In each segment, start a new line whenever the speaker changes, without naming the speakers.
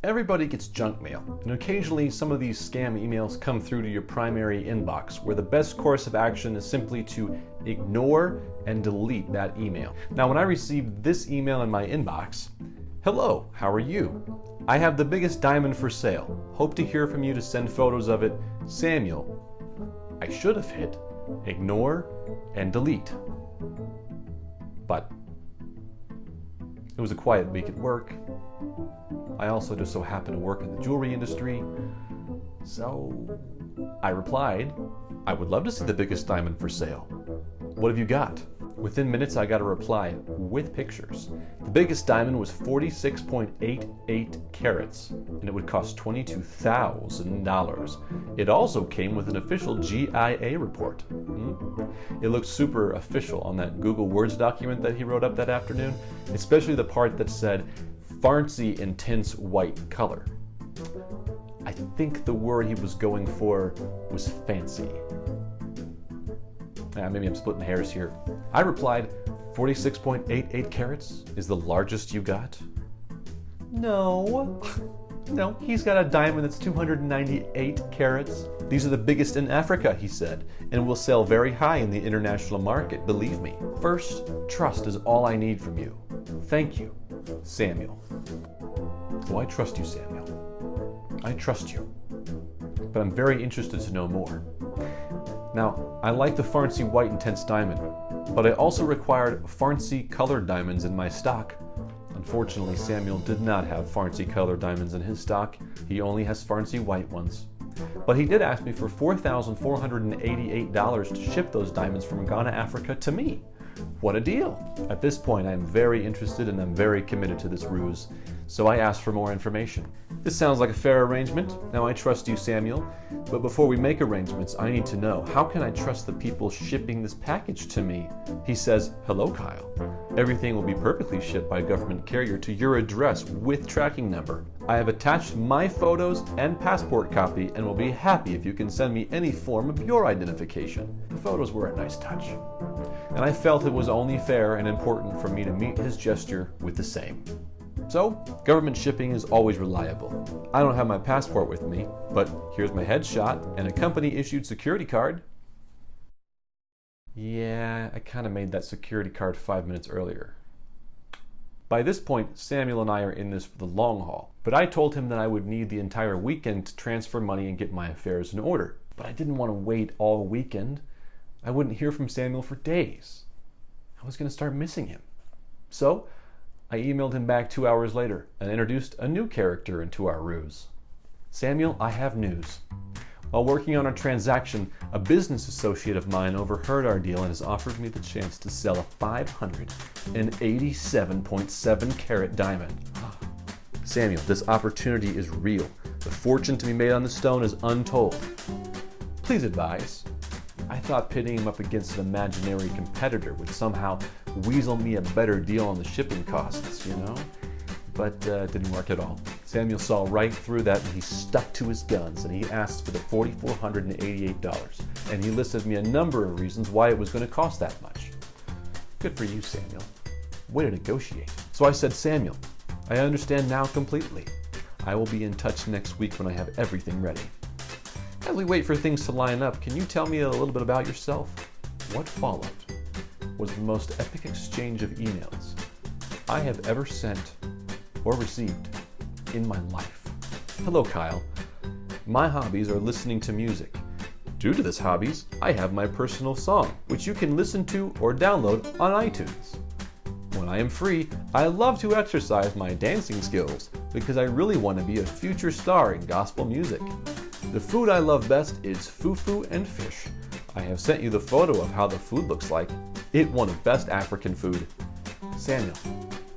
Everybody gets junk mail, and occasionally some of these scam emails come through to your primary inbox, where the best course of action is simply to ignore and delete that email. Now, when I received this email in my inbox, "Hello, how are you? I have the biggest diamond for sale. Hope to hear from you to send photos of it. Samuel." I should have hit ignore and delete. But it was a quiet week at work. I also just so happen to work in the jewelry industry. So I replied, "I would love to see the biggest diamond for sale. What have you got?" Within minutes, I got a reply with pictures. The biggest diamond was 46.88 carats, and it would cost $22,000. It also came with an official GIA report. It looked super official on that Google Words document that he wrote up that afternoon, especially the part that said, "Fancy intense white color." I think the word he was going for was fancy. Maybe I'm splitting hairs here. I replied, 46.88 carats is the largest you got? No, he's got a diamond that's 298 carats. These are the biggest in Africa, he said, and will sell very high in the international market, believe me. First, trust is all I need from you. Thank you, Samuel. Oh, I trust you, Samuel. I trust you. But I'm very interested to know more. Now, I like the Farncy White Intense Diamond, but I also required Farncy colored diamonds in my stock. Unfortunately, Samuel did not have Farncy colored diamonds in his stock. He only has Farncy white ones. But he did ask me for $4,488 to ship those diamonds from Ghana, Africa to me. What a deal! At this point, I am very interested and I'm very committed to this ruse, so I asked for more information. This sounds like a fair arrangement. Now, I trust you, Samuel, but before we make arrangements, I need to know, how can I trust the people shipping this package to me? He says, "Hello, Kyle. Everything will be perfectly shipped by government carrier to your address with tracking number. I have attached my photos and passport copy and will be happy if you can send me any form of your identification." The photos were a nice touch, and I felt it was only fair and important for me to meet his gesture with the same. So, government shipping is always reliable. I don't have my passport with me, but here's my headshot and a company-issued security card. Yeah, I kind of made that security card 5 minutes earlier. By this point, Samuel and I are in this for the long haul, but I told him that I would need the entire weekend to transfer money and get my affairs in order. But I didn't want to wait all weekend. I wouldn't hear from Samuel for days. I was going to start missing him. So, I emailed him back 2 hours later and introduced a new character into our ruse. "Samuel, I have news. While working on a transaction, a business associate of mine overheard our deal and has offered me the chance to sell a 587.7 carat diamond. Samuel, this opportunity is real. The fortune to be made on the stone is untold. Please advise." I thought pitting him up against an imaginary competitor would somehow weasel me a better deal on the shipping costs, But it didn't work at all. Samuel saw right through that and he stuck to his guns and he asked for the $4,488. And he listed me a number of reasons why it was going to cost that much. Good for you, Samuel. Way to negotiate. So I said, "Samuel, I understand now completely. I will be in touch next week when I have everything ready." As we wait for things to line up, can you tell me a little bit about yourself? What followed was the most epic exchange of emails I have ever sent or received in my life. "Hello, Kyle. My hobbies are listening to music. Due to this hobbies, I have my personal song, which you can listen to or download on iTunes. When I am free, I love to exercise my dancing skills because I really want to be a future star in gospel music. The food I love best is fufu and fish. I have sent you the photo of how the food looks like. It won of best African food." Samuel,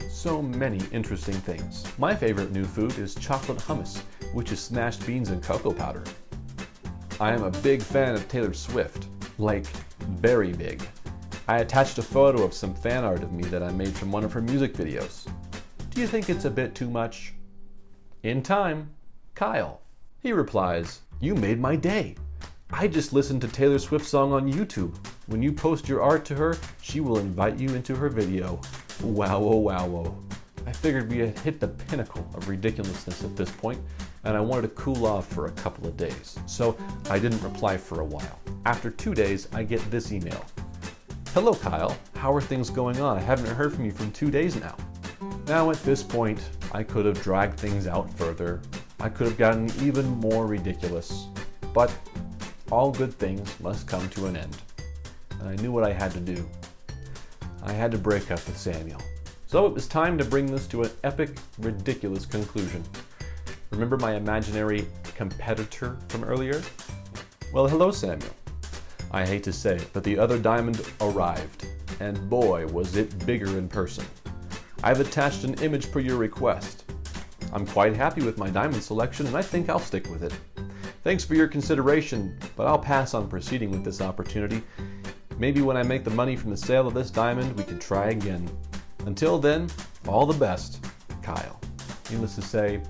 so many interesting things. My favorite new food is chocolate hummus, which is smashed beans and cocoa powder. I am a big fan of Taylor Swift, like very big. I attached a photo of some fan art of me that I made from one of her music videos. Do you think it's a bit too much? In time, Kyle. He replies, "You made my day. I just listened to Taylor Swift's song on YouTube. When you post your art to her, she will invite you into her video. Wow, oh, wow, oh." I figured we had hit the pinnacle of ridiculousness at this point, and I wanted to cool off for a couple of days. So I didn't reply for a while. After 2 days, I get this email. "Hello, Kyle. How are things going on? I haven't heard from you from 2 days now." Now at this point, I could have dragged things out further. I could have gotten even more ridiculous. But all good things must come to an end. And I knew what I had to do. I had to break up with Samuel. So it was time to bring this to an epic, ridiculous conclusion. Remember my imaginary competitor from earlier? Well, hello, Samuel. I hate to say it, but the other diamond arrived, and boy, was it bigger in person. I've attached an image per your request. I'm quite happy with my diamond selection, and I think I'll stick with it. Thanks for your consideration, but I'll pass on proceeding with this opportunity. Maybe when I make the money from the sale of this diamond, we can try again. Until then, all the best, Kyle. Needless to say,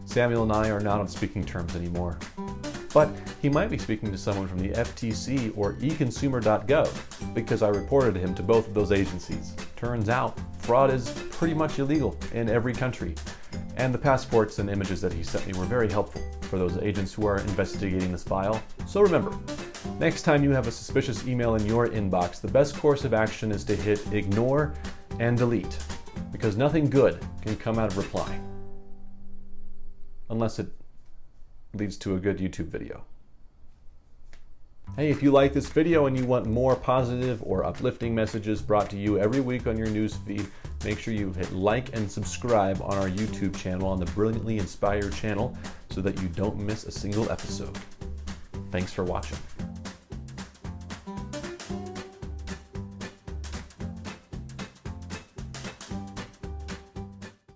Samuel and I are not on speaking terms anymore. But he might be speaking to someone from the FTC or eConsumer.gov because I reported him to both of those agencies. Turns out, fraud is pretty much illegal in every country. And the passports and images that he sent me were very helpful for those agents who are investigating this file. So remember, next time you have a suspicious email in your inbox, the best course of action is to hit ignore and delete, because nothing good can come out of replying. Unless it leads to a good YouTube video. Hey, if you like this video and you want more positive or uplifting messages brought to you every week on your news feed, make sure you hit like and subscribe on our YouTube channel, on the Brilliantly Inspired channel, so that you don't miss a single episode. Thanks for watching.